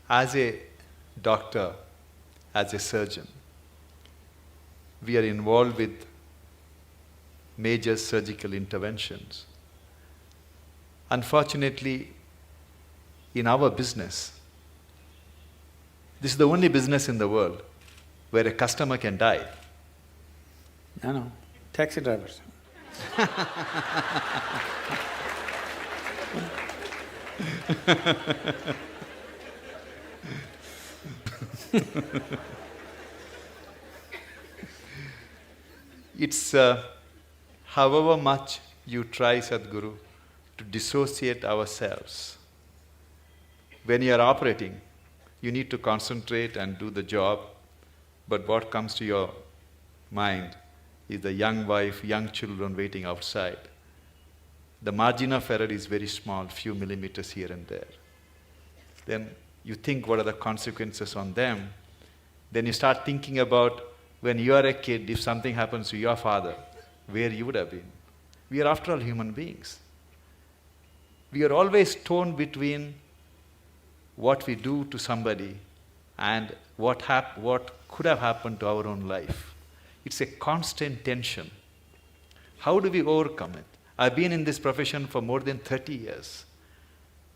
As a doctor, as a surgeon, we are involved with major surgical interventions. Unfortunately, in our business, this is the only business in the world where a customer can die. No, taxi drivers. It's however much you try, Sadhguru, to dissociate ourselves. When you are operating, you need to concentrate and do the job, but what comes to your mind is the young wife, young children waiting outside. The margin of error is very small, few millimeters here and there. Then you think what are the consequences on them. Then you start thinking about when you are a kid, if something happens to your father, where you would have been. We are after all human beings. We are always torn between what we do to somebody and what could have happened to our own life. It's a constant tension. How do we overcome it? I've been in this profession for more than 30 years.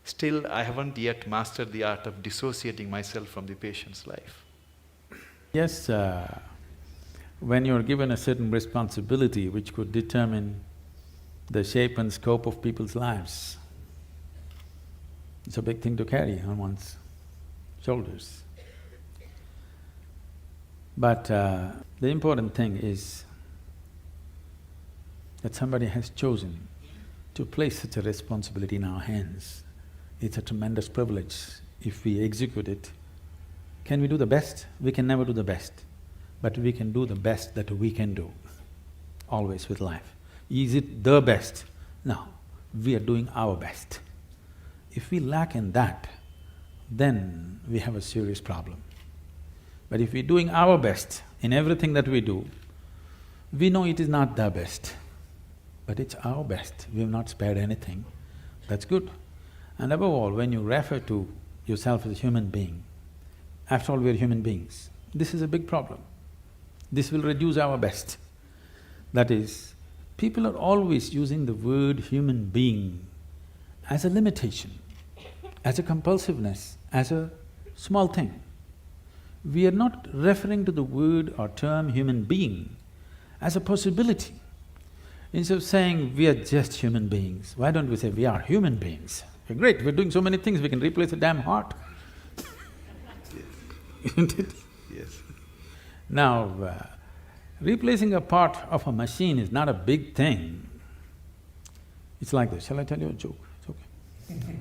Still, I haven't yet mastered the art of dissociating myself from the patient's life. Yes, when you're given a certain responsibility which could determine the shape and scope of people's lives, it's a big thing to carry on one's shoulders. But the important thing is that somebody has chosen to place such a responsibility in our hands. It's a tremendous privilege if we execute it. Can we do the best? We can never do the best, but we can do the best that we can do, always with life. Is it the best? No, we are doing our best. If we lack in that, then we have a serious problem. But if we're doing our best in everything that we do, we know it is not the best, but it's our best. We have not spared anything. That's good. And above all, when you refer to yourself as a human being, after all, we are human beings. This is a big problem. This will reduce our best. That is, people are always using the word human being as a limitation, as a compulsiveness, as a small thing. We are not referring to the word or term human being as a possibility. Instead of saying we are just human beings, why don't we say we are human beings? We're great, we're doing so many things, we can replace a damn heart. Isn't it? Yes. Now, replacing a part of a machine is not a big thing. It's like this, shall I tell you a joke? It's okay.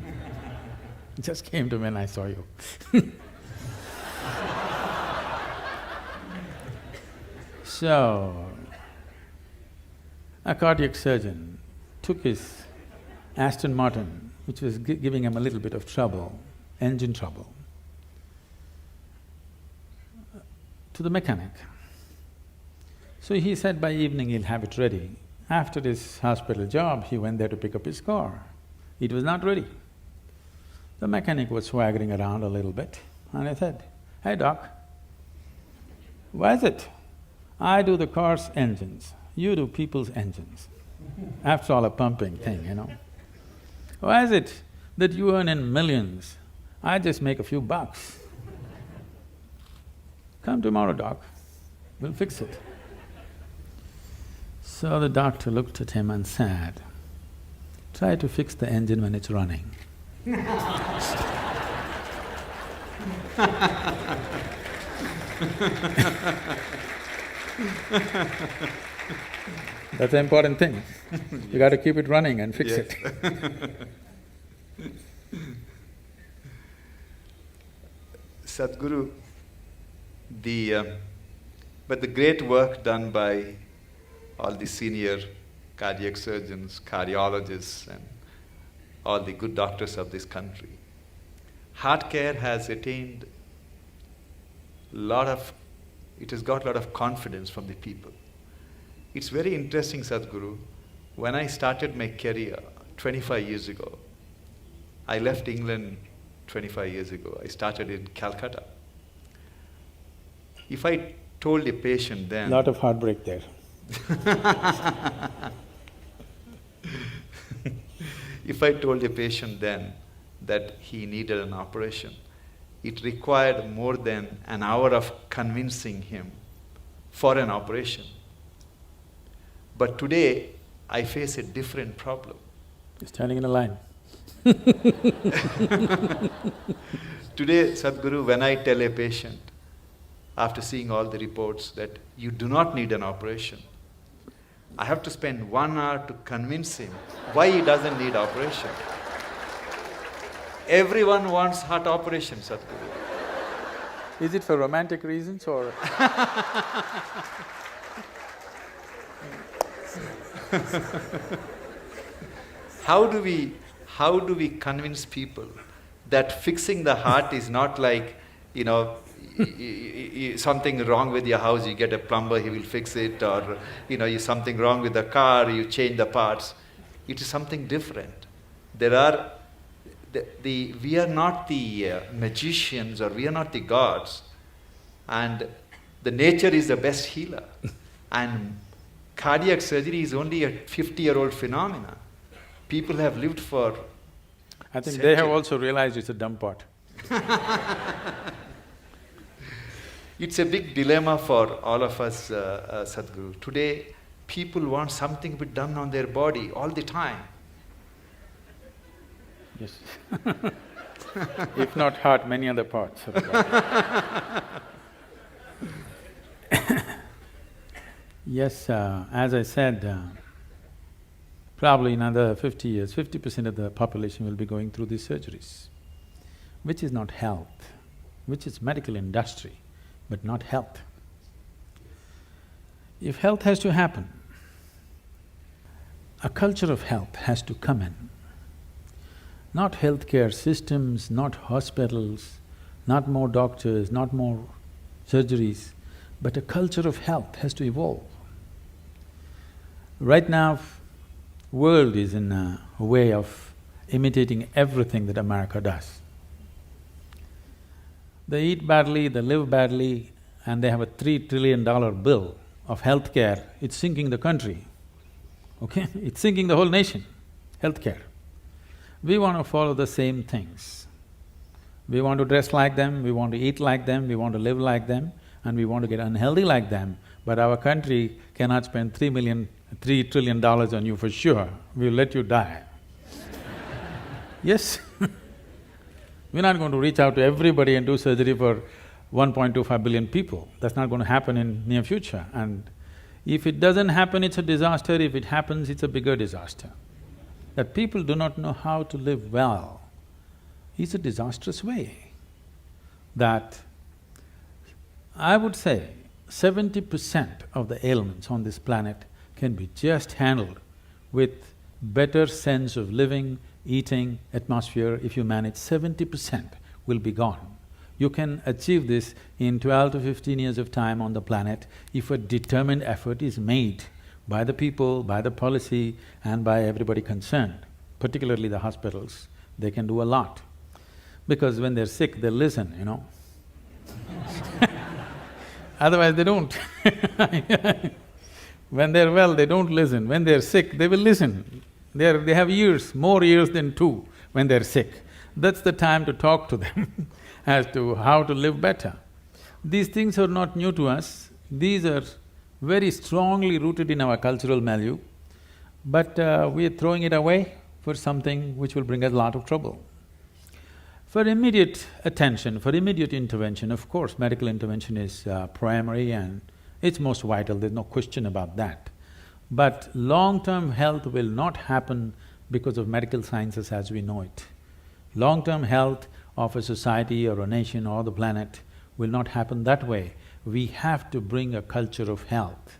It just came to me when I saw you. So, a cardiac surgeon took his Aston Martin, which was giving him a little bit of trouble, engine trouble, to the mechanic. So he said by evening he'll have it ready. After his hospital job, he went there to pick up his car. It was not ready. The mechanic was swaggering around a little bit, and I said, "Hey doc, why is it I do the car's engines, you do people's engines? After all, a pumping thing, you know. Why is it that you earn in millions, I just make a few bucks? Come tomorrow, doc, we'll fix it." So the doctor looked at him and said, "Try to fix the engine when it's running." That's the important thing. You got to keep it running and fix it. Sadhguru, but the great work done by all the senior cardiac surgeons, cardiologists, and all the good doctors of this country, heart care has attained it has got a lot of confidence from the people. It's very interesting, Sadhguru, when I started my career 25 years ago, I left England 25 years ago. I started in Calcutta. If I told a patient then… Lot of heartbreak there. If I told a patient then that he needed an operation, it required more than an hour of convincing him for an operation. But today, I face a different problem. You're standing in a line. Today, Sadhguru, when I tell a patient, after seeing all the reports, that you do not need an operation, I have to spend 1 hour to convince him why he doesn't need operation. Everyone wants heart operation, Sadhguru. Is it for romantic reasons or… How do we convince people that fixing the heart is not like, something wrong with your house, you get a plumber, he will fix it, or something wrong with the car, you change the parts. It is something different. We are not the magicians, or we are not the gods, and the nature is the best healer. And cardiac surgery is only a 50-year-old phenomenon. People have lived for… I think they have also realized it's a dumb pot. It's a big dilemma for all of us, Sadhguru. Today, people want something to be done on their body all the time. Yes. If not heart, many other parts of the body. Yes, as I said, probably in another 50 years, 50% of the population will be going through these surgeries, which is not health, which is medical industry, but not health. If health has to happen, a culture of health has to come in. Not healthcare systems, not hospitals, not more doctors, not more surgeries, but a culture of health has to evolve. Right now, world is in a way of imitating everything that America does. They eat badly, they live badly, and they have a $3 trillion bill of healthcare. It's sinking the country, okay? It's sinking the whole nation, healthcare. We want to follow the same things. We want to dress like them, we want to eat like them, we want to live like them, and we want to get unhealthy like them, but our country cannot spend $3 trillion on you for sure, we'll let you die. Yes. We're not going to reach out to everybody and do surgery for 1.25 billion people. That's not going to happen in near future. And if it doesn't happen, it's a disaster. If it happens, it's a bigger disaster. That people do not know how to live well is a disastrous way. That I would say 70% of the ailments on this planet can be just handled with better sense of living, eating, atmosphere. If you manage, 70% will be gone. You can achieve this in 12 to 15 years of time on the planet if a determined effort is made by the people, by the policy and by everybody concerned, particularly the hospitals. They can do a lot. Because when they're sick, they listen, Otherwise they don't. When they're well, they don't listen. When they're sick, they will listen. They have ears, more ears than two when they're sick. That's the time to talk to them as to how to live better. These things are not new to us, these are very strongly rooted in our cultural milieu, but we are throwing it away for something which will bring us a lot of trouble. For immediate attention, for immediate intervention, of course, medical intervention is primary and it's most vital, there's no question about that. But long-term health will not happen because of medical sciences as we know it. Long-term health of a society or a nation or the planet will not happen that way. We have to bring a culture of health.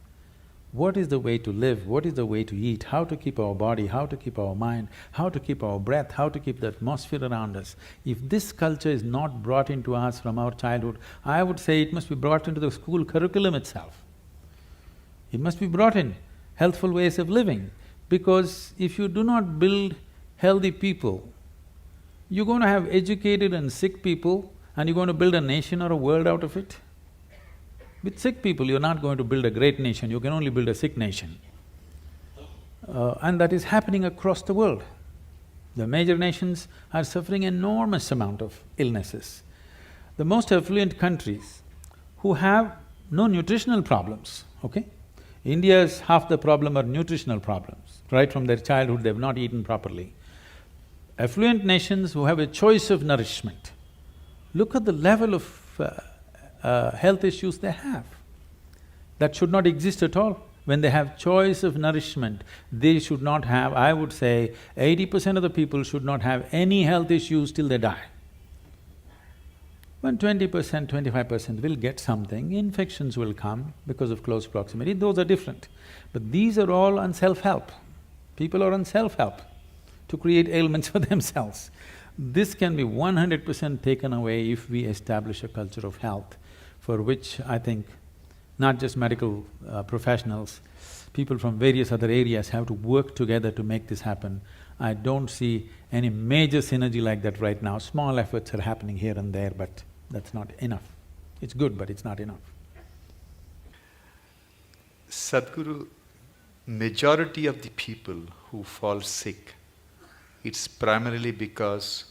What is the way to live, what is the way to eat, how to keep our body, how to keep our mind, how to keep our breath, how to keep the atmosphere around us. If this culture is not brought into us from our childhood, I would say it must be brought into the school curriculum itself. It must be brought in, healthful ways of living, because if you do not build healthy people, You're going to have educated and sick people and you're going to build a nation or a world out of it? With sick people, you're not going to build a great nation, you can only build a sick nation. And that is happening across the world. The major nations are suffering enormous amount of illnesses. The most affluent countries who have no nutritional problems, okay? India's half the problem are nutritional problems. Right from their childhood, they've not eaten properly. Affluent nations who have a choice of nourishment, look at the level of health issues they have. That should not exist at all. When they have choice of nourishment, they should not have, I would say, 80% of the people should not have any health issues till they die. When 20%, 25% will get something, infections will come because of close proximity, those are different. But these are all on self-help. People are on self-help to create ailments for themselves. This can be 100% taken away if we establish a culture of health, for which I think not just medical professionals, people from various other areas have to work together to make this happen. I don't see any major synergy like that right now. Small efforts are happening here and there, but that's not enough. It's good, but it's not enough. Sadhguru, majority of the people who fall sick, it's primarily because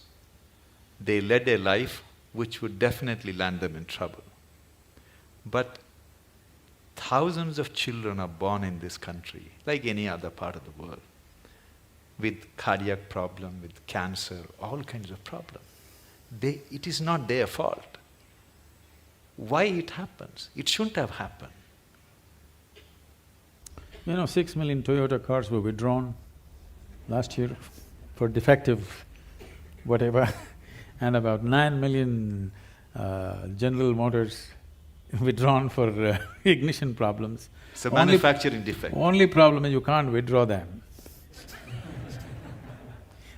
they led a life which would definitely land them in trouble. But thousands of children are born in this country, like any other part of the world, with cardiac problem, with cancer, all kinds of problems. It is not their fault. Why it happens? It shouldn't have happened. 6 million Toyota cars were withdrawn last year for defective whatever and about 9 million General Motors withdrawn for ignition problems. It's a manufacturing defect. Only problem is you can't withdraw them.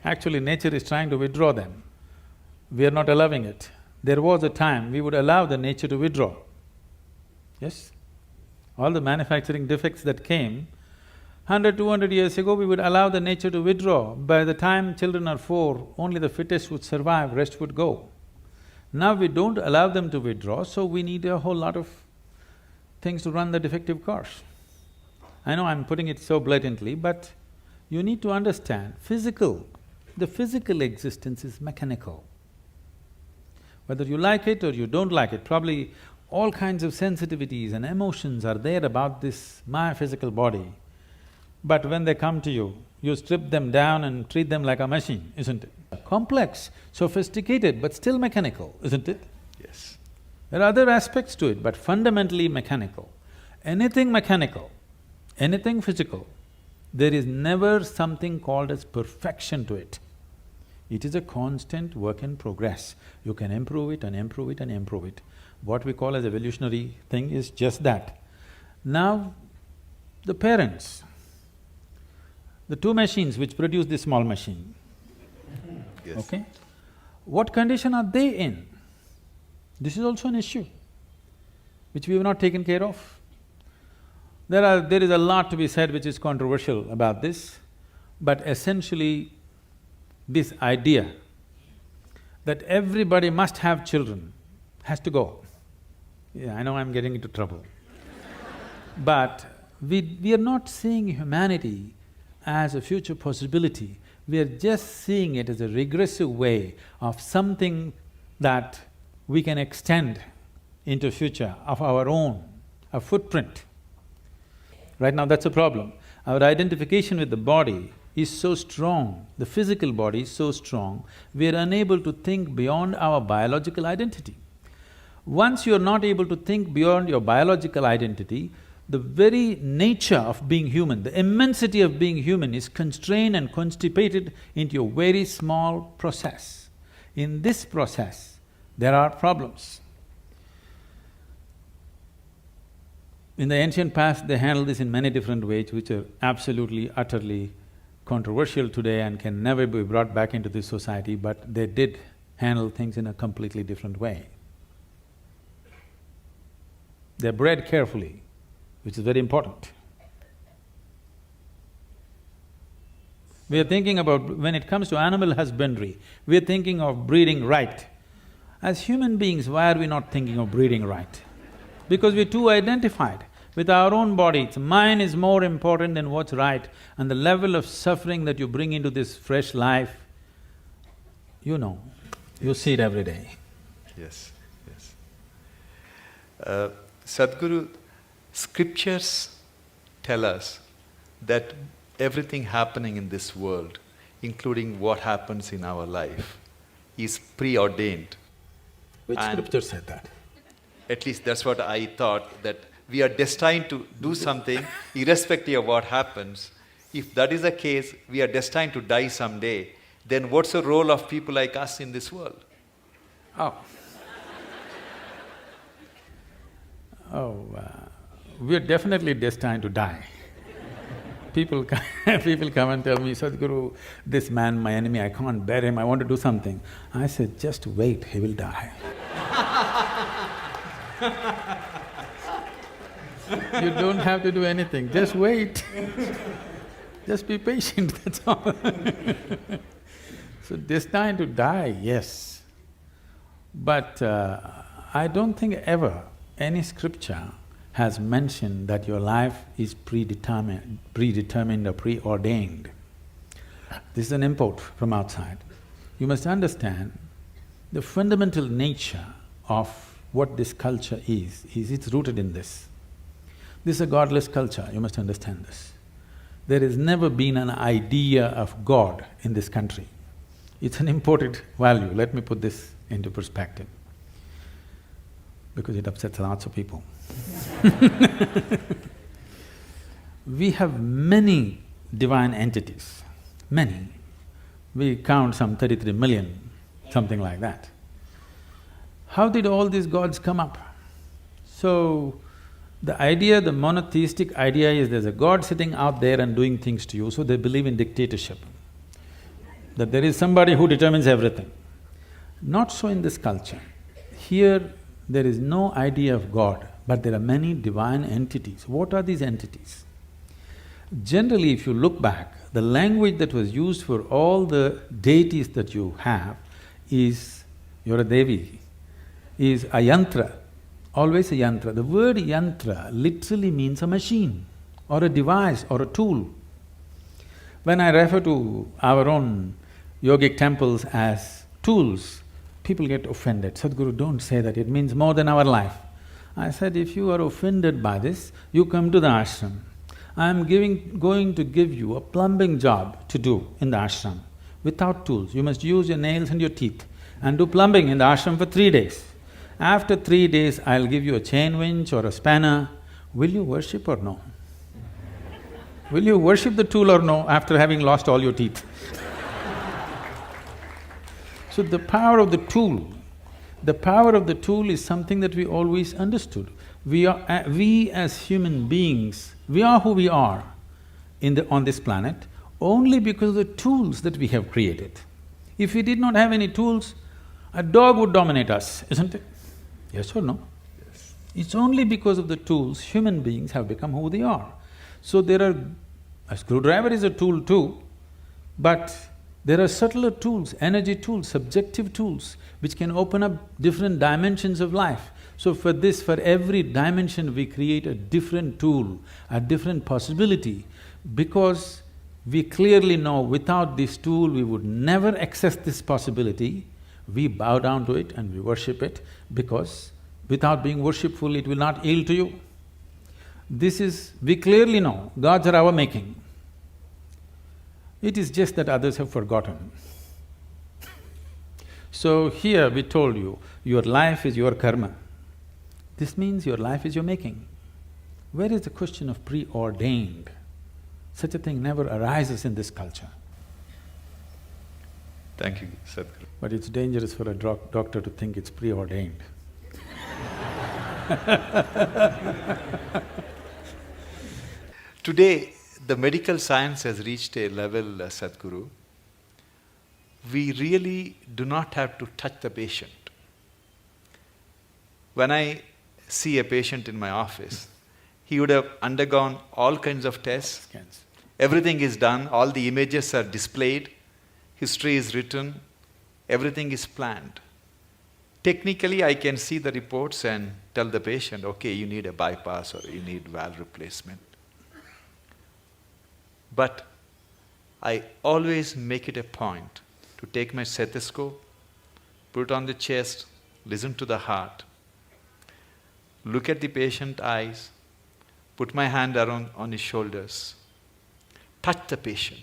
Actually, nature is trying to withdraw them. We are not allowing it. There was a time we would allow the nature to withdraw. Yes? All the manufacturing defects that came, 100, 200 years ago, we would allow the nature to withdraw. By the time children are 4, only the fittest would survive, rest would go. Now we don't allow them to withdraw, so we need a whole lot of things to run the defective cars. I know I'm putting it so blatantly, but you need to understand, the physical existence is mechanical. Whether you like it or you don't like it, probably all kinds of sensitivities and emotions are there about this, my physical body. But when they come to you, you strip them down and treat them like a machine, isn't it? Complex, sophisticated, but still mechanical, isn't it? Yes. There are other aspects to it, but fundamentally mechanical. Anything mechanical, anything physical, there is never something called as perfection to it. It is a constant work in progress. You can improve it and improve it and improve it. What we call as evolutionary thing is just that. Now, the parents, the two machines which produce this small machine, Yes. okay? What condition are they in? This is also an issue which we have not taken care of. There is a lot to be said which is controversial about this, but essentially this idea that everybody must have children has to go. Yeah, I know I'm getting into trouble. But we are not seeing humanity as a future possibility, we are just seeing it as a regressive way of something that we can extend into future of our own, a footprint. Right now that's a problem. Our identification with the body is so strong, the physical body is so strong, we are unable to think beyond our biological identity. Once you're not able to think beyond your biological identity, the very nature of being human, the immensity of being human is constrained and constipated into a very small process. In this process, there are problems. In the ancient past, they handled this in many different ways, which are absolutely, utterly controversial today and can never be brought back into this society, but they did handle things in a completely different way. They're bred carefully, which is very important. We are thinking about… when it comes to animal husbandry, we are thinking of breeding right. As human beings, why are we not thinking of breeding right? Because we're too identified with our own bodies. Mine is more important than what's right, and the level of suffering that you bring into this fresh life, you know, you see it every day. Yes, yes. Sadhguru, scriptures tell us that everything happening in this world, including what happens in our life, is preordained. Which And scripture said that? at least that's what I thought, that we are destined to do something irrespective of what happens. If that is the case, we are destined to die someday, then what's the role of people like us in this world? Oh. We're definitely destined to die. People come and tell me, Sadhguru, this man, my enemy, I can't bear him, I want to do something. I said, just wait, he will die. You don't have to do anything, just wait. Just be patient, that's all. So destined to die, yes. But I don't think ever any scripture has mentioned that your life is predetermined or preordained. This is an import from outside. You must understand the fundamental nature of what this culture is it's rooted in this. This is a godless culture, you must understand this. There has never been an idea of God in this country. It's an imported value, let me put this into perspective, because it upsets lots of people. We have many divine entities, many. We count some 33 million, something like that. How did all these gods come up? So, the idea, the monotheistic idea is there's a god sitting out there and doing things to you, so they believe in dictatorship, that there is somebody who determines everything. Not so in this culture. Here, there is no idea of God, but there are many divine entities. What are these entities? Generally, if you look back, the language that was used for all the deities that you have is, you're a Devi, is a yantra, always a yantra. The word yantra literally means a machine or a device or a tool. When I refer to our own yogic temples as tools, people get offended. Sadhguru, don't say that, it means more than our life. I said, if you are offended by this, you come to the ashram. I am going to give you a plumbing job to do in the ashram without tools. You must use your nails and your teeth and do plumbing in the ashram for 3 days. After 3 days, I'll give you a chain winch or a spanner. Will you worship or no? Will you worship the tool or no after having lost all your teeth? So the power of the tool is something that we always understood. We as human beings, we are who we are on this planet only because of the tools that we have created. If we did not have any tools, a dog would dominate us, isn't it? Yes or no? Yes. It's only because of the tools human beings have become who they are. So a screwdriver is a tool too, but there are subtler tools, energy tools, subjective tools, which can open up different dimensions of life. So for every dimension we create a different tool, a different possibility, because we clearly know without this tool we would never access this possibility. We bow down to it and we worship it, because without being worshipful it will not yield to you. We clearly know gods are our making. It is just that others have forgotten. So here we told you, your life is your karma. This means your life is your making. Where is the question of preordained? Such a thing never arises in this culture. Thank you, Sadhguru. But it's dangerous for a doctor to think it's preordained. Today, the medical science has reached a level, Sadhguru, we really do not have to touch the patient. When I see a patient in my office, he would have undergone all kinds of tests, Scans. Everything is done, all the images are displayed, history is written, everything is planned. Technically, I can see the reports and tell the patient, okay, you need a bypass or you need valve replacement. But I always make it a point to take my stethoscope, put it on the chest, listen to the heart, look at the patient's eyes, put my hand around on his shoulders, touch the patient,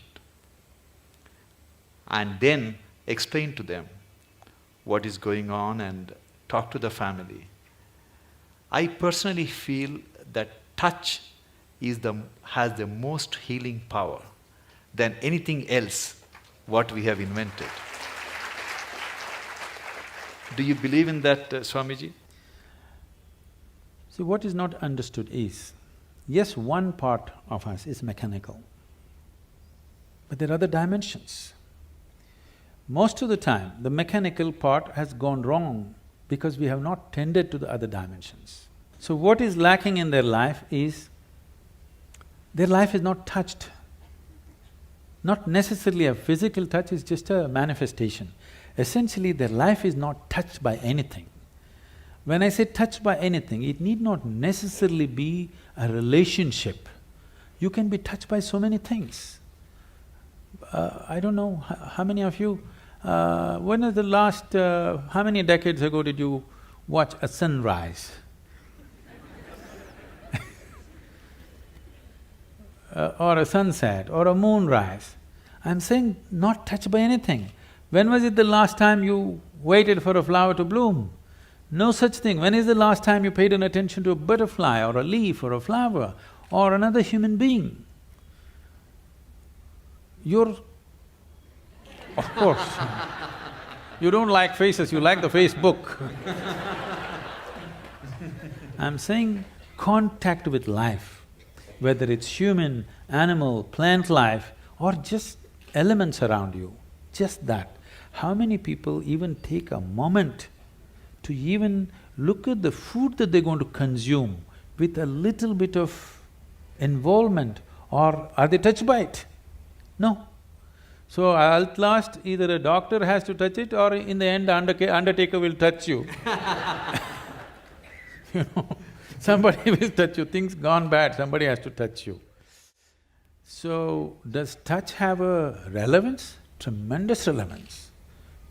and then explain to them what is going on and talk to the family. I personally feel that touch has the most healing power than anything else what we have invented. Do you believe in that, Swamiji? See, what is not understood is, yes, one part of us is mechanical, but there are other dimensions. Most of the time, the mechanical part has gone wrong because we have not tended to the other dimensions. So what is lacking in their life is, their life is not touched. Not necessarily a physical touch, is just a manifestation. Essentially, their life is not touched by anything. When I say touched by anything, it need not necessarily be a relationship. You can be touched by so many things. I don't know how many of you, when was the last… how many decades ago did you watch a sunrise? Or a sunset, or a moonrise. I'm saying not touched by anything. When was it the last time you waited for a flower to bloom? No such thing. When is the last time you paid an attention to a butterfly or a leaf or a flower or another human being? You're… of course, you don't like faces, you like the Facebook. I'm saying contact with life, whether it's human, animal, plant life, or just elements around you, just that. How many people even take a moment to even look at the food that they're going to consume with a little bit of involvement, or are they touched by it? No. So at last, either a doctor has to touch it, or in the end, undertaker will touch you. You know, somebody will touch you, things gone bad, somebody has to touch you. So, does touch have a relevance? Tremendous relevance.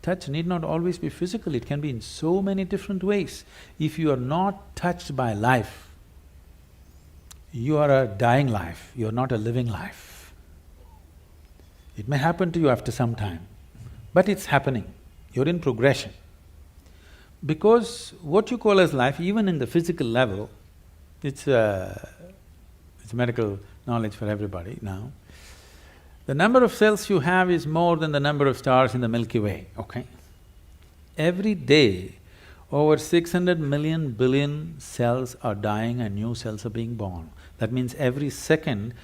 Touch need not always be physical, it can be in so many different ways. If you are not touched by life, you are a dying life, you are not a living life. It may happen to you after some time, but it's happening, you're in progression. Because what you call as life, even in the physical level, it's medical knowledge for everybody now. The number of cells you have is more than the number of stars in the Milky Way, okay? Every day, over 600 million billion cells are dying and new cells are being born. That means every second,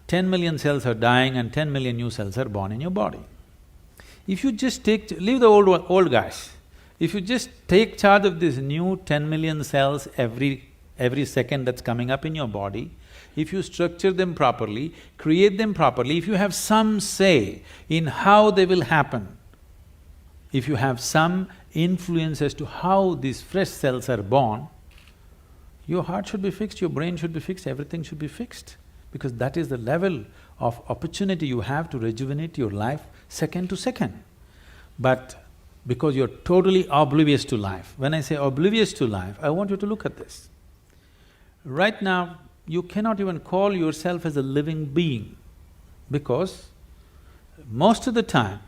10 million cells are dying and 10 million new cells are born in your body. If you just leave the old guys, if you just take charge of this new 10 million cells every second that's coming up in your body, if you structure them properly, create them properly, if you have some say in how they will happen, if you have some influence as to how these fresh cells are born, your heart should be fixed, your brain should be fixed, everything should be fixed. Because that is the level of opportunity you have to rejuvenate your life second to second. But because you're totally oblivious to life, when I say oblivious to life, I want you to look at this. Right now, you cannot even call yourself as a living being, because most of the time,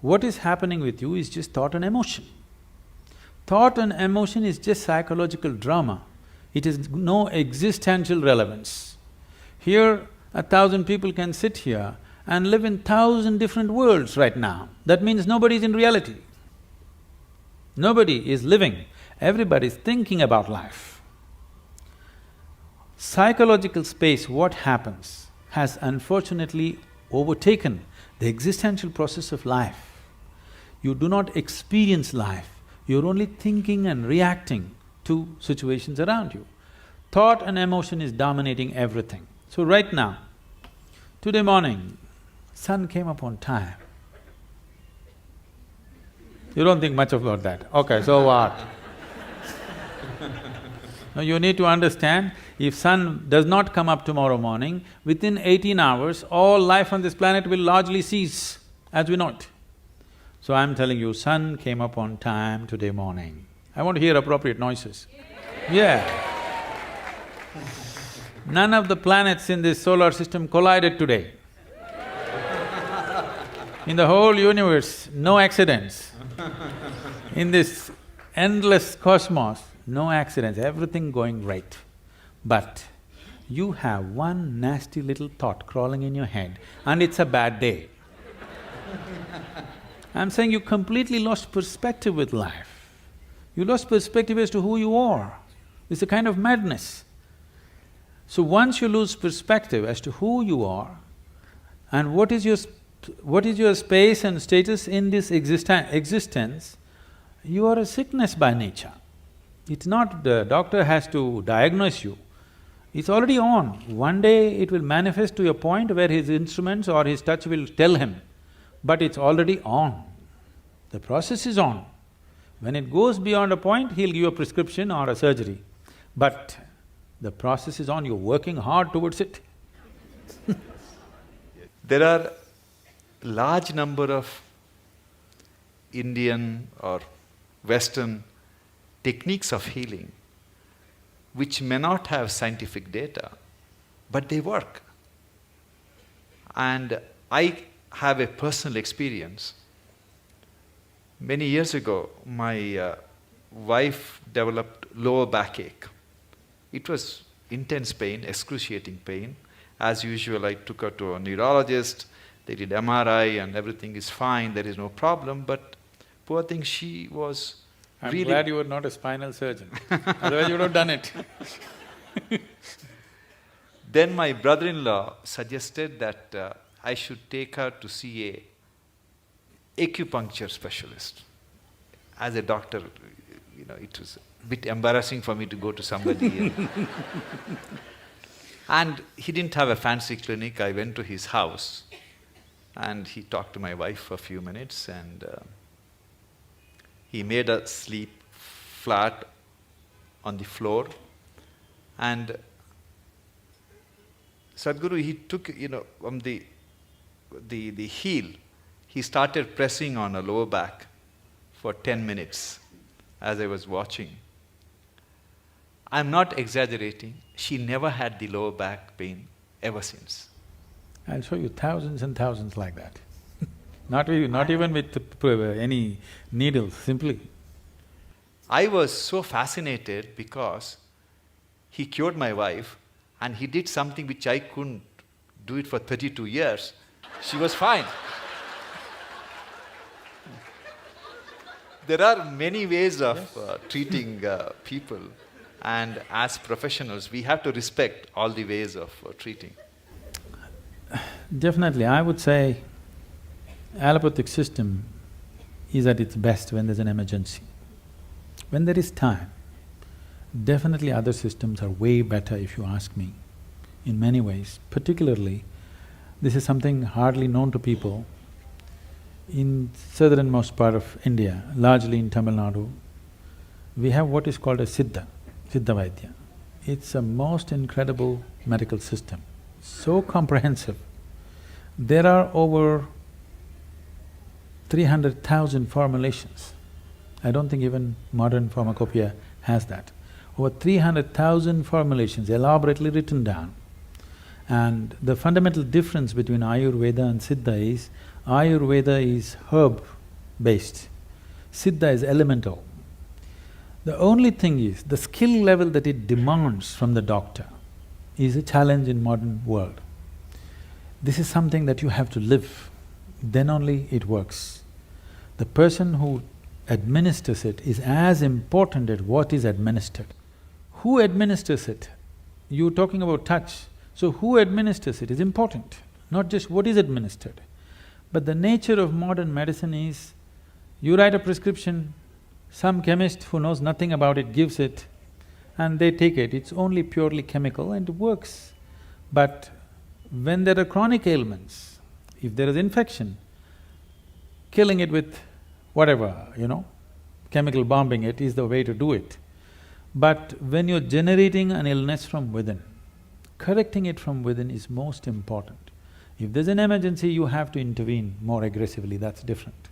what is happening with you is just thought and emotion. Thought and emotion is just psychological drama, it has no existential relevance. Here, 1,000 people can sit here and live in 1,000 different worlds right now. That means nobody is in reality. Nobody is living, everybody is thinking about life. Psychological space, what happens, has unfortunately overtaken the existential process of life. You do not experience life, you're only thinking and reacting to situations around you. Thought and emotion is dominating everything. So right now, Today morning, sun came up on time. You don't think much about that. Okay, so what? Now you need to understand, if sun does not come up tomorrow morning, within 18 hours, all life on this planet will largely cease as we know it. So I'm telling you, sun came up on time today morning. I want to hear appropriate noises. Yeah. None of the planets in this solar system collided today. In the whole universe, no accidents. In this endless cosmos, no accidents, everything going right. But you have one nasty little thought crawling in your head and it's a bad day. I'm saying you completely lost perspective with life. You lost perspective as to who you are. It's a kind of madness. So once you lose perspective as to who you are and what is your space and status in this existence, you are a sickness by nature. It's not the doctor has to diagnose you, it's already on. One day it will manifest to a point where his instruments or his touch will tell him, but it's already on. The process is on. When it goes beyond a point, he'll give you a prescription or a surgery. But the process is on, you're working hard towards it. There are large number of Indian or Western techniques of healing which may not have scientific data, but they work. And I have a personal experience. Many years ago, my wife developed lower backache. It was intense pain, excruciating pain. As usual, I took her to a neurologist, they did MRI and everything is fine, there is no problem, but poor thing, she was I'm really… glad you were not a spinal surgeon, otherwise you would have done it. Then my brother-in-law suggested that I should take her to see a acupuncture specialist. As a doctor, it was a bit embarrassing for me to go to somebody. And he didn't have a fancy clinic. I went to his house and he talked to my wife for a few minutes and he made her sleep flat on the floor. And Sadhguru, he took, from the heel, he started pressing on her lower back for 10 minutes as I was watching. I'm not exaggerating, she never had the lower back pain ever since. I'll show you thousands and thousands like that. Not even with any needles, simply. I was so fascinated because he cured my wife and he did something which I couldn't do it for 32 years. She was fine. There are many ways of treating people, and as professionals, we have to respect all the ways of treating. Definitely, I would say allopathic system is at its best when there's an emergency. When there is time, definitely other systems are way better if you ask me, in many ways. Particularly, this is something hardly known to people. In southernmost part of India, largely in Tamil Nadu, we have what is called a Siddha Vaidya. It's a most incredible medical system, so comprehensive. There are over 300,000 formulations. I don't think even modern pharmacopoeia has that. Over 300,000 formulations elaborately written down. And the fundamental difference between Ayurveda and Siddha is, Ayurveda is herb-based, Siddha is elemental. The only thing is, the skill level that it demands from the doctor is a challenge in modern world. This is something that you have to live, then only it works. The person who administers it is as important as what is administered. Who administers it? You're talking about touch, so who administers it is important, not just what is administered. But the nature of modern medicine is, you write a prescription, some chemist who knows nothing about it gives it, and they take it. It's only purely chemical and it works. But when there are chronic ailments, if there is infection, killing it with whatever, chemical bombing it is the way to do it. But when you're generating an illness from within, correcting it from within is most important. If there's an emergency, you have to intervene more aggressively, that's different.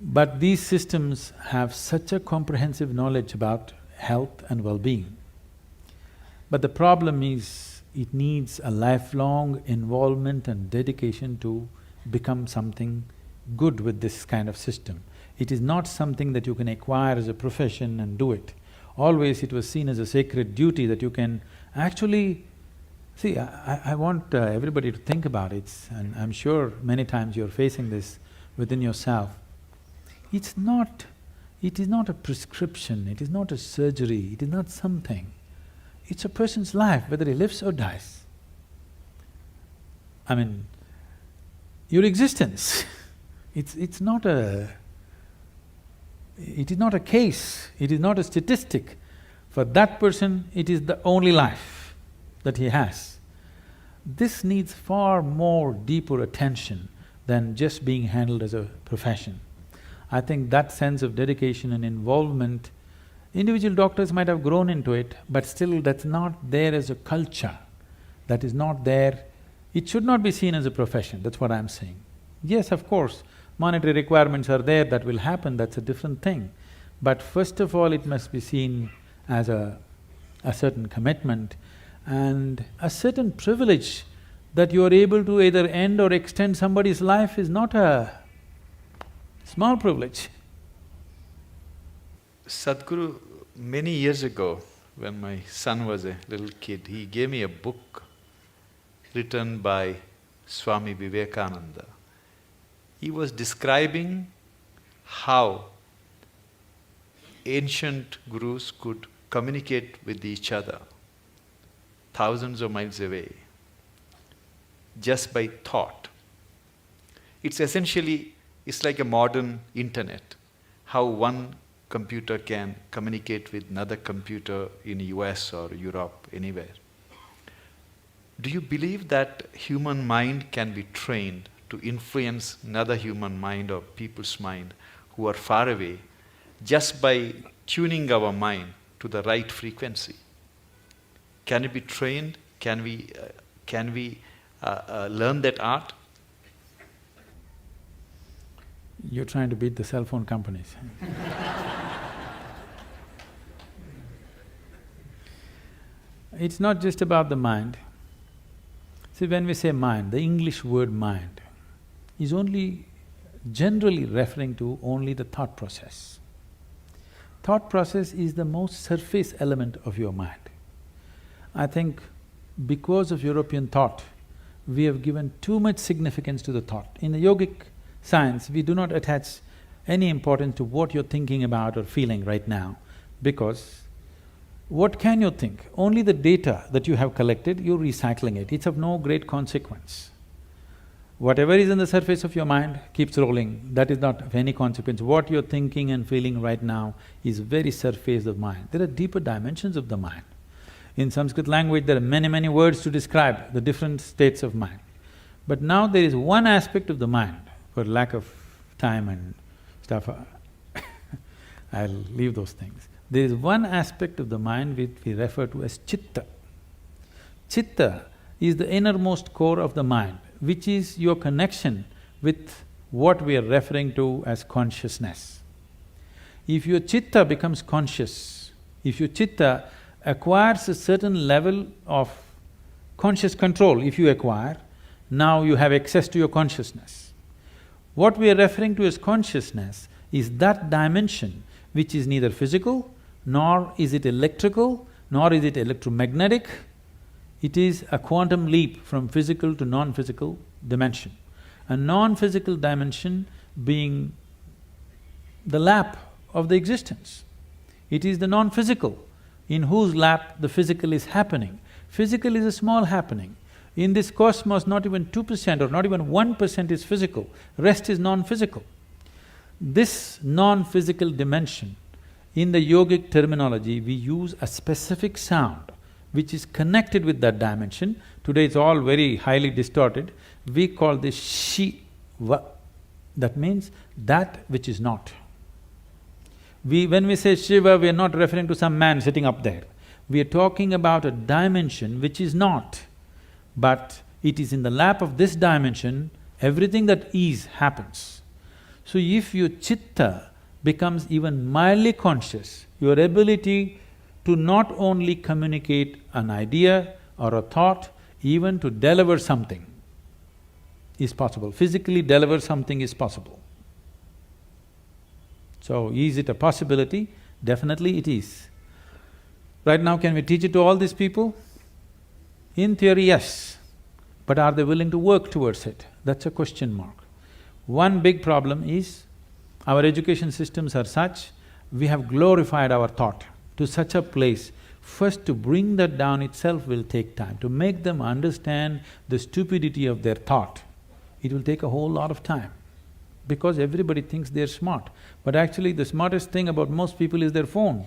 But these systems have such a comprehensive knowledge about health and well-being. But the problem is, it needs a lifelong involvement and dedication to become something good with this kind of system. It is not something that you can acquire as a profession and do it. Always it was seen as a sacred duty that you can actually… See, I want everybody to think about it, and I'm sure many times you're facing this within yourself. It is not a prescription, it is not a surgery, it is not something. It's a person's life, whether he lives or dies. I mean, your existence, it is not a case, it is not a statistic. For that person, it is the only life that he has. This needs far more deeper attention than just being handled as a profession. I think that sense of dedication and involvement, individual doctors might have grown into it, but still that's not there as a culture. That is not there. It should not be seen as a profession, that's what I'm saying. Yes, of course, monetary requirements are there, that will happen, that's a different thing. But first of all, it must be seen as a certain commitment and a certain privilege that you are able to either end or extend somebody's life is not a small privilege. Sadhguru, many years ago, when my son was a little kid, he gave me a book written by Swami Vivekananda. He was describing how ancient gurus could communicate with each other thousands of miles away just by thought. It's essentially… it's like a modern internet, how one computer can communicate with another computer in US or Europe, anywhere. Do you believe that human mind can be trained to influence another human mind or people's mind who are far away just by tuning our mind to the right frequency? Can it be trained? Can we learn that art? You're trying to beat the cell phone companies. It's not just about the mind. See, when we say mind, the English word mind is only generally referring to only the thought process. Thought process is the most surface element of your mind. I think because of European thought, we have given too much significance to the thought. In the yogic science, we do not attach any importance to what you're thinking about or feeling right now, because what can you think? Only the data that you have collected, you're recycling it, it's of no great consequence. Whatever is in the surface of your mind keeps rolling, that is not of any consequence. What you're thinking and feeling right now is very surface of mind. There are deeper dimensions of the mind. In Sanskrit language, there are many words to describe the different states of mind. But now there is one aspect of the mind, for lack of time and stuff, I'll leave those things. There is one aspect of the mind which we refer to as chitta. Chitta is the innermost core of the mind, which is your connection with what we are referring to as consciousness. If your chitta becomes conscious, if your chitta acquires a certain level of conscious control, if you acquire, now you have access to your consciousness. What we are referring to as consciousness is that dimension which is neither physical, nor is it electrical, nor is it electromagnetic. It is a quantum leap from physical to non-physical dimension. A non-physical dimension being the lap of the existence. It is the non-physical in whose lap the physical is happening. Physical is a small happening. In this cosmos, not even 2% or not even 1% is physical, rest is non-physical. This non-physical dimension, in the yogic terminology, we use a specific sound which is connected with that dimension. Today it's all very highly distorted. We call this Shiva. That means that which is not. When we say Shiva, we are not referring to some man sitting up there. We are talking about a dimension which is not, but it is in the lap of this dimension, everything that is happens. So if your chitta becomes even mildly conscious, your ability to not only communicate an idea or a thought, even to deliver something is possible. Physically deliver something is possible. So, is it a possibility? Definitely it is. Right now, can we teach it to all these people? In theory, yes. But are they willing to work towards it? That's a question mark. One big problem is, our education systems are such, we have glorified our thought to such a place. First, to bring that down itself will take time. To make them understand the stupidity of their thought, it will take a whole lot of time. Because everybody thinks they're smart, but actually the smartest thing about most people is their phone.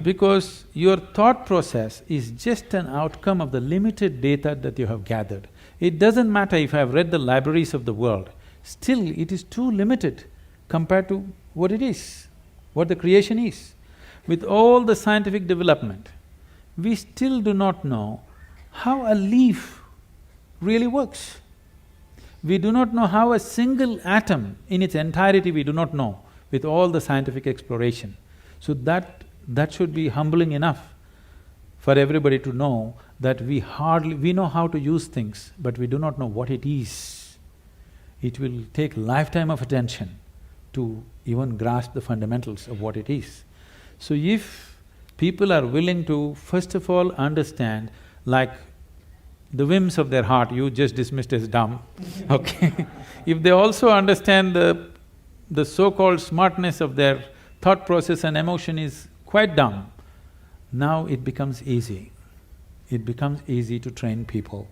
Because your thought process is just an outcome of the limited data that you have gathered. It doesn't matter if I have read the libraries of the world, still it is too limited compared to what it is, what the creation is. With all the scientific development, we still do not know how a leaf really works. We do not know how a single atom in its entirety we do not know with all the scientific exploration. So that should be humbling enough for everybody to know that we know how to use things, but we do not know what it is. It will take lifetime of attention to even grasp the fundamentals of what it is. So if people are willing to first of all understand, like the whims of their heart, you just dismissed as dumb, okay? If they also understand the so-called smartness of their thought process and emotion is quite dumb, now it becomes easy. It becomes easy to train people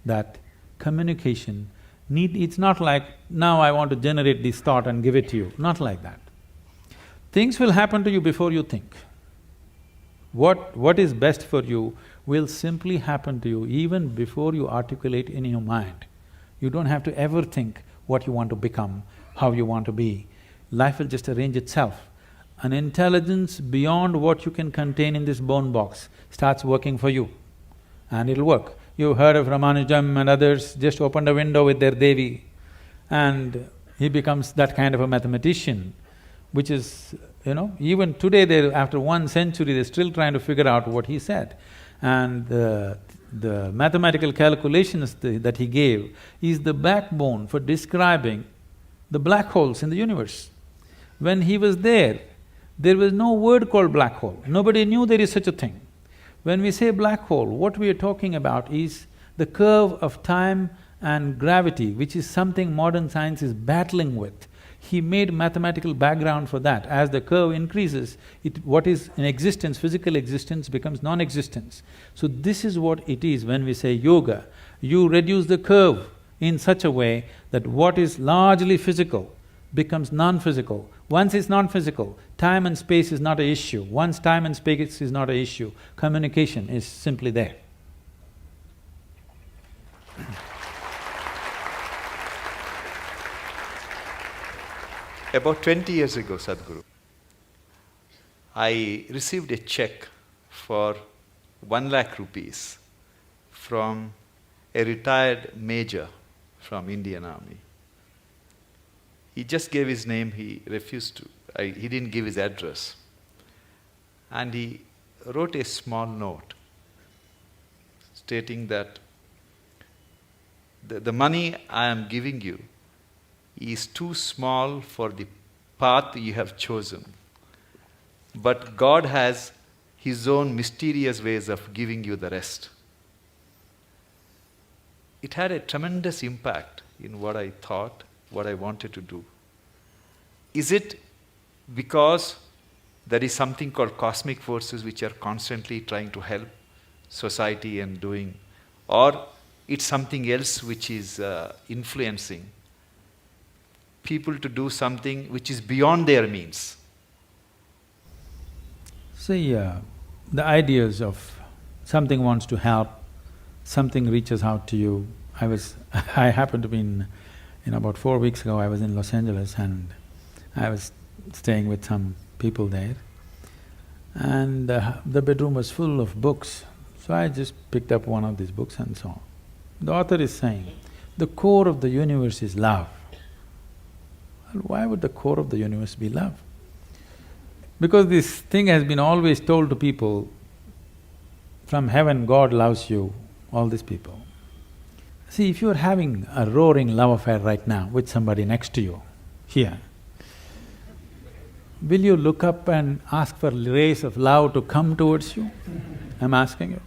that communication it's not like, now I want to generate this thought and give it to you, not like that. Things will happen to you before you think. What is best for you will simply happen to you even before you articulate in your mind. You don't have to ever think what you want to become, how you want to be. Life will just arrange itself. An intelligence beyond what you can contain in this bone box starts working for you, and it'll work. You've heard of Ramanujam and others, just opened a window with their Devi, and he becomes that kind of a mathematician, which is, even today after 1 century, they're still trying to figure out what he said. And the mathematical calculations that he gave is the backbone for describing the black holes in the universe. When he was there was no word called black hole, nobody knew there is such a thing. When we say black hole, what we are talking about is the curve of time and gravity, which is something modern science is battling with. He made mathematical background for that. As the curve increases, what is in existence, physical existence, becomes non-existence. So this is what it is when we say yoga. You reduce the curve in such a way that what is largely physical becomes non-physical. Once it's non-physical, time and space is not an issue. Once time and space is not an issue, communication is simply there. About 20 years ago, Sadhguru, I received a check for 1 lakh rupees from a retired major from Indian Army. He just gave his name, he refused to, he didn't give his address. And he wrote a small note stating that the money I am giving you is too small for the path you have chosen. But God has His own mysterious ways of giving you the rest. It had a tremendous impact in what I thought, what I wanted to do. Is it because there is something called cosmic forces which are constantly trying to help society and doing, or it's something else which is influencing people to do something which is beyond their means? See, the ideas of something wants to help, something reaches out to you. I happened to be about 4 weeks ago, I was in Los Angeles and I was staying with some people there. And the bedroom was full of books, so I just picked up one of these books and saw. The author is saying, the core of the universe is love. Well, why would the core of the universe be love? Because this thing has been always told to people, from heaven God loves you, all these people. See, if you're having a roaring love affair right now with somebody next to you, here, will you look up and ask for rays of love to come towards you? I'm asking you.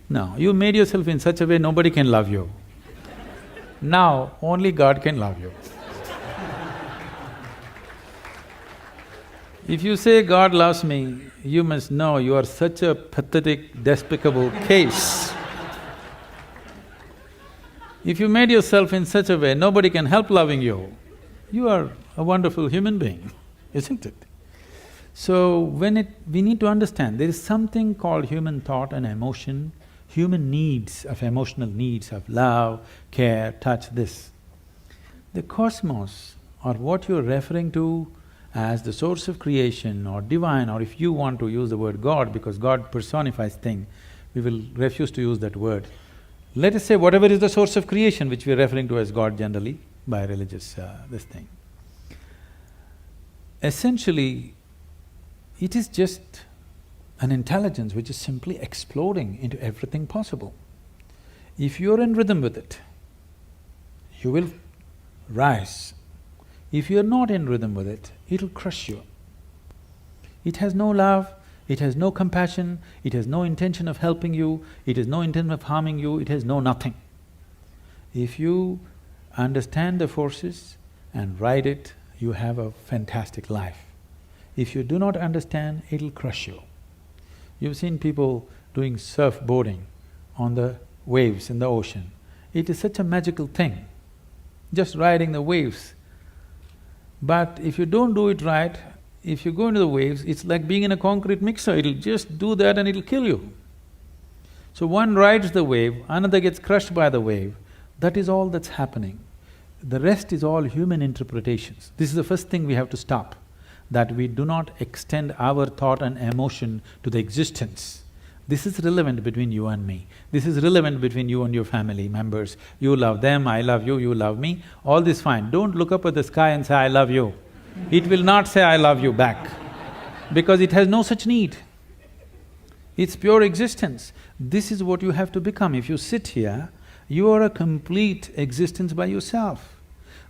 No, you made yourself in such a way nobody can love you. Now, only God can love you. If you say God loves me, you must know you are such a pathetic, despicable case. If you made yourself in such a way nobody can help loving you, you are a wonderful human being, isn't it? So we need to understand, there is something called human thought and emotion, human needs, of emotional needs of love, care, touch, this. The cosmos, or what you're referring to as the source of creation or divine, or if you want to use the word God, because God personifies thing, we will refuse to use that word. Let us say whatever is the source of creation, which we are referring to as God generally by religious this thing. Essentially, it is just an intelligence which is simply exploding into everything possible. If you're in rhythm with it, you will rise. If you're not in rhythm with it, it'll crush you. It has no love, it has no compassion, it has no intention of helping you, it has no intent of harming you, it has no nothing. If you understand the forces and ride it, you have a fantastic life. If you do not understand, it'll crush you. You've seen people doing surfboarding on the waves in the ocean. It is such a magical thing, just riding the waves. But if you don't do it right, if you go into the waves, it's like being in a concrete mixer, it'll just do that and it'll kill you. So one rides the wave, another gets crushed by the wave, that is all that's happening. The rest is all human interpretations. This is the first thing we have to stop, that we do not extend our thought and emotion to the existence. This is relevant between you and me. This is relevant between you and your family members. You love them, I love you, you love me, all this fine. Don't look up at the sky and say, I love you. It will not say, I love you back, because it has no such need. It's pure existence. This is what you have to become. If you sit here, you are a complete existence by yourself.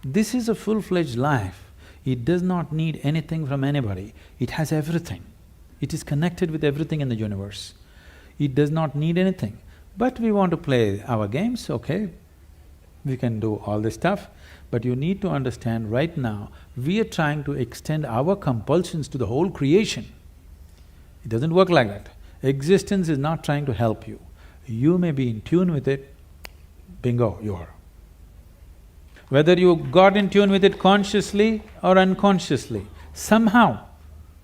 This is a full-fledged life. It does not need anything from anybody. It has everything. It is connected with everything in the universe. It does not need anything. But we want to play our games, okay, we can do all this stuff, but you need to understand right now, we are trying to extend our compulsions to the whole creation. It doesn't work like that. Existence is not trying to help you. You may be in tune with it, bingo, you are. Whether you got in tune with it consciously or unconsciously, somehow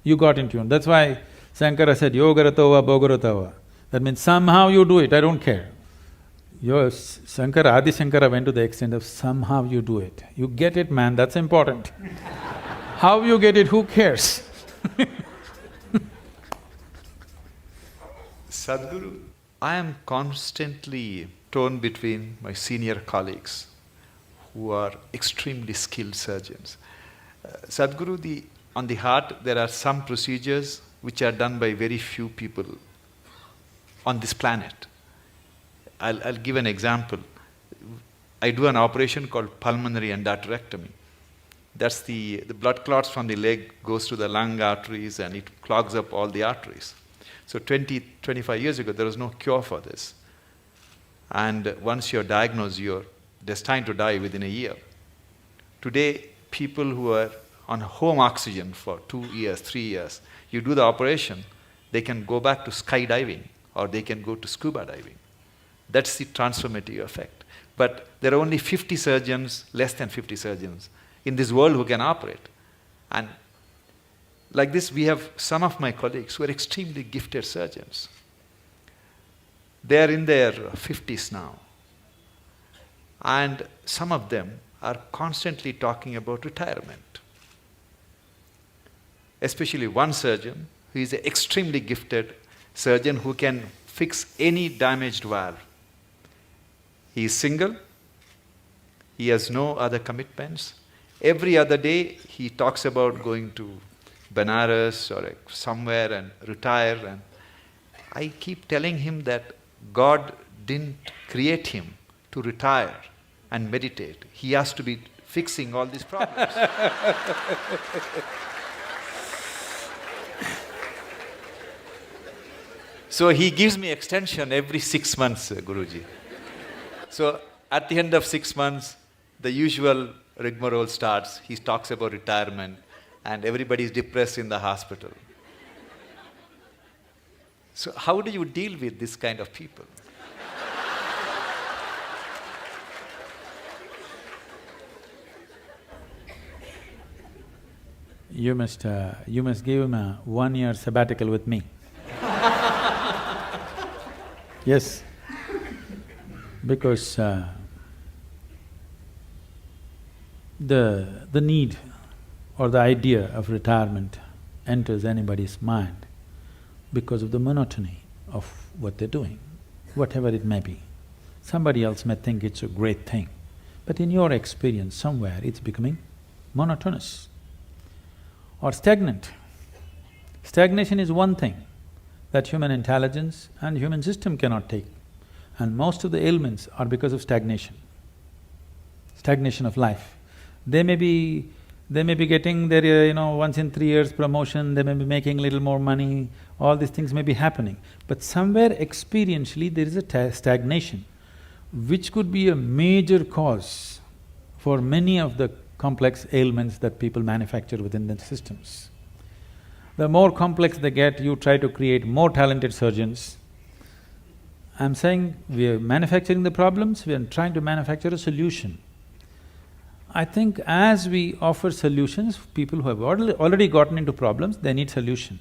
you got in tune. That's why Shankara said, yogaratova bhogaratava. That means somehow you do it, I don't care. Shankara, Adi Shankara went to the extent of somehow you do it. You get it, man, that's important. How you get it, who cares? Sadhguru, I am constantly torn between my senior colleagues who are extremely skilled surgeons. Sadhguru, on the heart, there are some procedures which are done by very few people on this planet. I'll give an example. I do an operation called pulmonary endarterectomy. That's the blood clots from the leg goes to the lung arteries and it clogs up all the arteries. So 25 years ago, there was no cure for this. And once you're diagnosed, you're destined to die within a year. Today, people who are on home oxygen for 2 years, 3 years, you do the operation, they can go back to skydiving or they can go to scuba diving. That's the transformative effect. But there are only 50 surgeons, less than 50 surgeons in this world who can operate. And Like this, we have some of my colleagues who are extremely gifted surgeons. They are in their 50s now. And some of them are constantly talking about retirement. Especially one surgeon who is an extremely gifted surgeon who can fix any damaged valve. He is single, he has no other commitments. Every other day he talks about going to Benares or somewhere and retire. And I keep telling him that God didn't create him to retire and meditate. He has to be fixing all these problems. So he gives me extension every 6 months, Guruji. So at the end of 6 months, the usual rigmarole starts. He talks about retirement and everybody is depressed in the hospital. So how do you deal with this kind of people? You must give him a 1-year sabbatical with me. Yes, because the need or the idea of retirement enters anybody's mind because of the monotony of what they're doing, whatever it may be. Somebody else may think it's a great thing, but in your experience, somewhere it's becoming monotonous or stagnant. Stagnation is one thing that human intelligence and human system cannot take, and most of the ailments are because of stagnation of life. They may be getting their, once in 3 years promotion, they may be making a little more money, all these things may be happening. But somewhere experientially there is a stagnation, which could be a major cause for many of the complex ailments that people manufacture within their systems. The more complex they get, you try to create more talented surgeons. I'm saying we are manufacturing the problems, we are trying to manufacture a solution. I think as we offer solutions, people who have already gotten into problems, they need solution.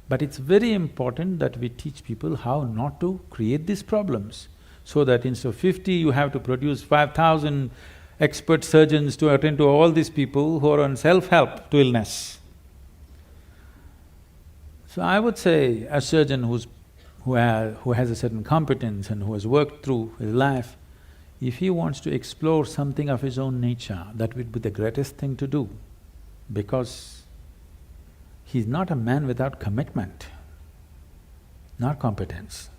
But it's very important that we teach people how not to create these problems, so that instead of 50, you have to produce 5,000 expert surgeons to attend to all these people who are on self-help to illness. So I would say a surgeon who has a certain competence and who has worked through his life, if he wants to explore something of his own nature, that would be the greatest thing to do, because he's not a man without commitment, not competence.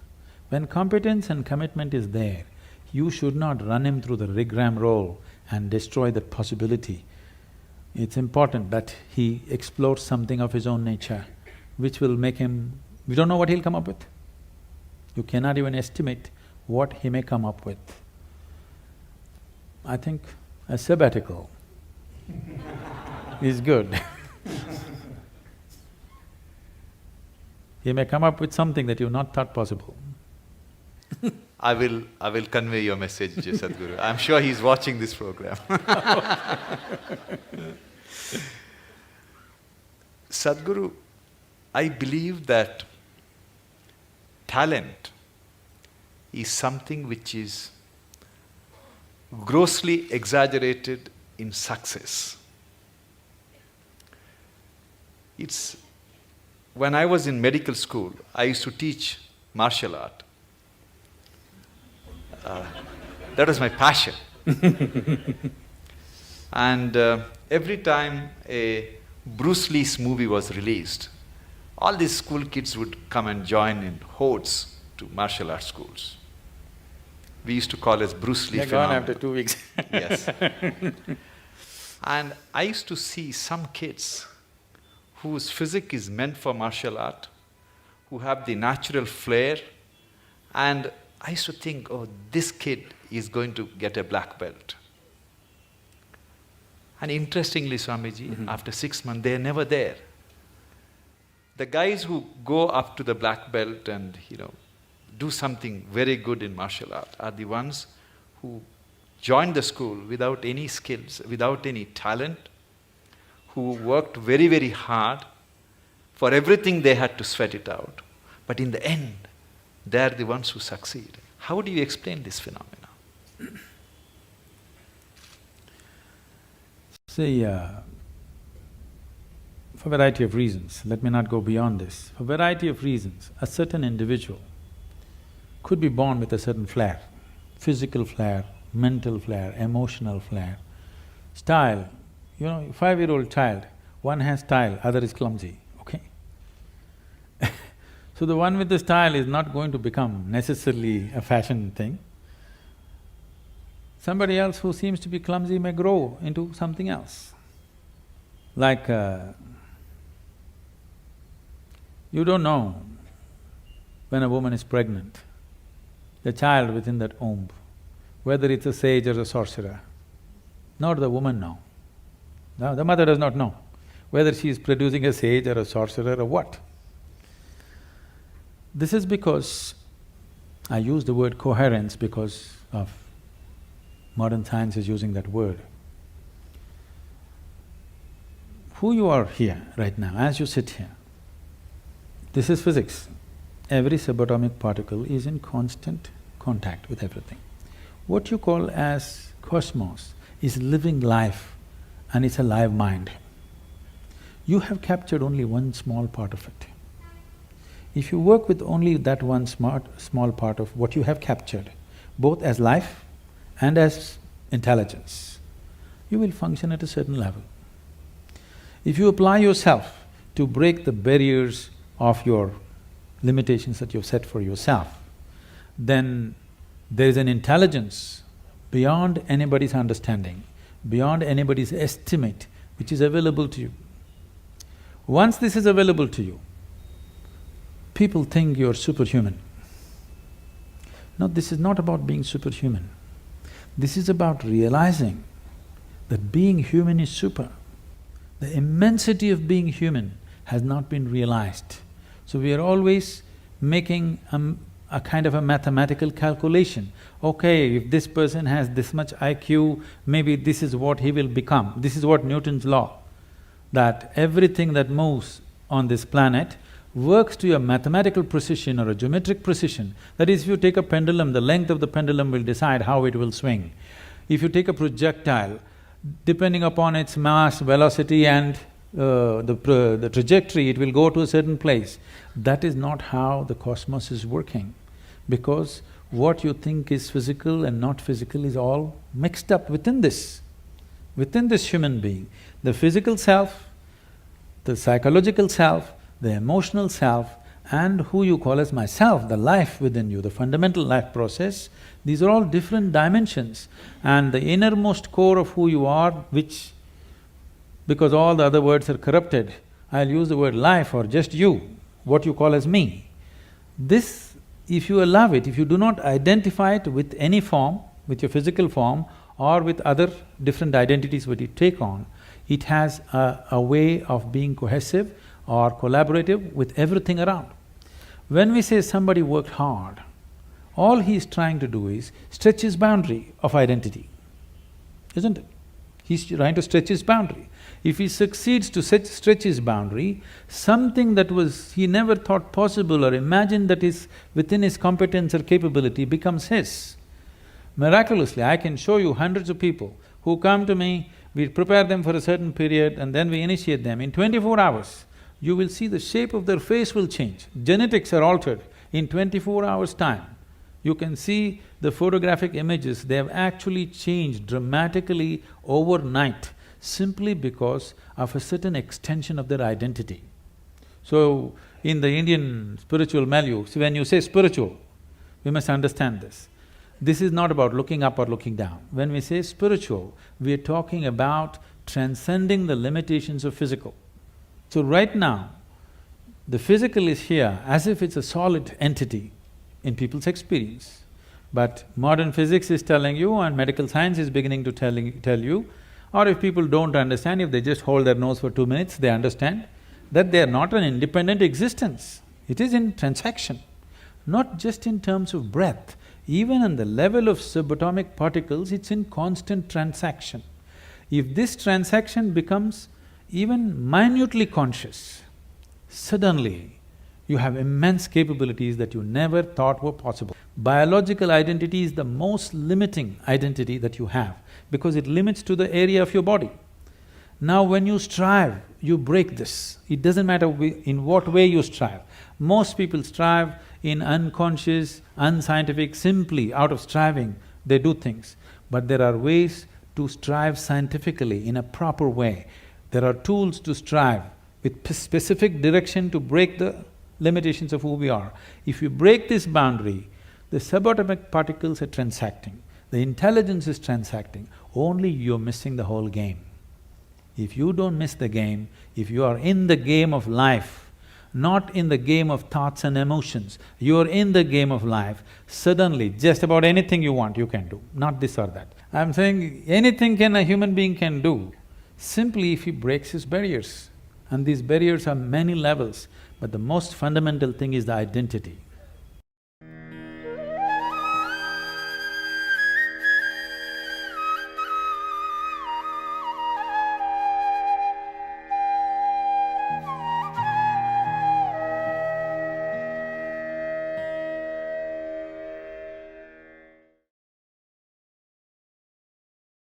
When competence and commitment is there, you should not run him through the rigmarole and destroy that possibility. It's important that he explores something of his own nature, which will make him… we don't know what he'll come up with. You cannot even estimate what he may come up with. I think a sabbatical is good. He may come up with something that you've not thought possible. I will convey your message, Sadhguru. I'm sure he's watching this program. Sadhguru, I believe that talent is something which is grossly exaggerated in success. When I was in medical school, I used to teach martial art. That was my passion. And every time a Bruce Lee's movie was released, all these school kids would come and join in hordes to martial arts schools. We used to call it Bruce Lee phenomenon. They're gone after 2 weeks. Yes. And I used to see some kids whose physique is meant for martial art, who have the natural flair, and I used to think, oh, this kid is going to get a black belt. And interestingly, Swamiji, after 6 months, they're never there. The guys who go up to the black belt and, do something very good in martial art are the ones who joined the school without any skills, without any talent, who worked very, very hard, For everything they had to sweat it out. But in the end, they are the ones who succeed. How do you explain this phenomena? See, for a variety of reasons, let me not go beyond this. For a variety of reasons, a certain individual could be born with a certain flair, physical flair, mental flair, emotional flair, style. 5-year-old child, one has style, other is clumsy, okay? So the one with the style is not going to become necessarily a fashion thing. Somebody else who seems to be clumsy may grow into something else. Like, you don't know when a woman is pregnant, the child within that womb, whether it's a sage or a sorcerer. Nor the woman know. No, the mother does not know whether she is producing a sage or a sorcerer or what. This is because, I use the word coherence because of modern science is using that word. Who you are here right now, as you sit here, this is physics. Every subatomic particle is in constant contact with everything. What you call as cosmos is living life and it's a live mind. You have captured only one small part of it. If you work with only that one small part of what you have captured, both as life and as intelligence, you will function at a certain level. If you apply yourself to break the barriers of your limitations that you've set for yourself, then there is an intelligence beyond anybody's understanding, beyond anybody's estimate, which is available to you. Once this is available to you, people think you're superhuman. No, this is not about being superhuman. This is about realizing that being human is super. The immensity of being human has not been realized. So we are always making a kind of a mathematical calculation. Okay, if this person has this much IQ, maybe this is what he will become. This is what Newton's law, that everything that moves on this planet works to a mathematical precision or a geometric precision. That is, if you take a pendulum, the length of the pendulum will decide how it will swing. If you take a projectile, depending upon its mass, velocity and the trajectory, it will go to a certain place. That is not how the cosmos is working, because what you think is physical and not physical is all mixed up within this human being. The physical self, the psychological self, the emotional self, and who you call as myself, the life within you, the fundamental life process, these are all different dimensions. And the innermost core of who you are, which, because all the other words are corrupted, I'll use the word life or just you, what you call as me. This, if you allow it, if you do not identify it with any form, with your physical form or with other different identities what you take on, it has a way of being cohesive or collaborative with everything around. When we say somebody worked hard, all he is trying to do is stretch his boundary of identity, isn't it? He's trying to stretch his boundary. If he succeeds to stretch his boundary, something that he never thought possible or imagined that is within his competence or capability becomes his. Miraculously, I can show you hundreds of people who come to me, we prepare them for a certain period and then we initiate them. In 24 hours, you will see the shape of their face will change. Genetics are altered in 24 hours' time. You can see the photographic images, they have actually changed dramatically overnight simply because of a certain extension of their identity. So, in the Indian spiritual milieu, see, when you say spiritual, we must understand this. This is not about looking up or looking down. When we say spiritual, we are talking about transcending the limitations of physical. So right now, the physical is here as if it's a solid entity in people's experience. But modern physics is telling you and medical science is beginning to tell you, or if people don't understand, if they just hold their nose for 2 minutes, they understand that they are not an independent existence. It is in transaction, not just in terms of breath. Even on the level of subatomic particles, it's in constant transaction. If this transaction becomes even minutely conscious, suddenly you have immense capabilities that you never thought were possible. Biological identity is the most limiting identity that you have because it limits to the area of your body. Now when you strive, you break this. It doesn't matter in what way you strive. Most people strive in unconscious, unscientific, simply out of striving, they do things. But there are ways to strive scientifically in a proper way. There are tools to strive with specific direction to break the limitations of who we are. If you break this boundary, the subatomic particles are transacting, the intelligence is transacting, only you're missing the whole game. If you don't miss the game, if you are in the game of life, not in the game of thoughts and emotions, you are in the game of life, suddenly just about anything you want you can do, not this or that. I'm saying anything a human being can do, simply if he breaks his barriers. And these barriers are many levels, but the most fundamental thing is the identity.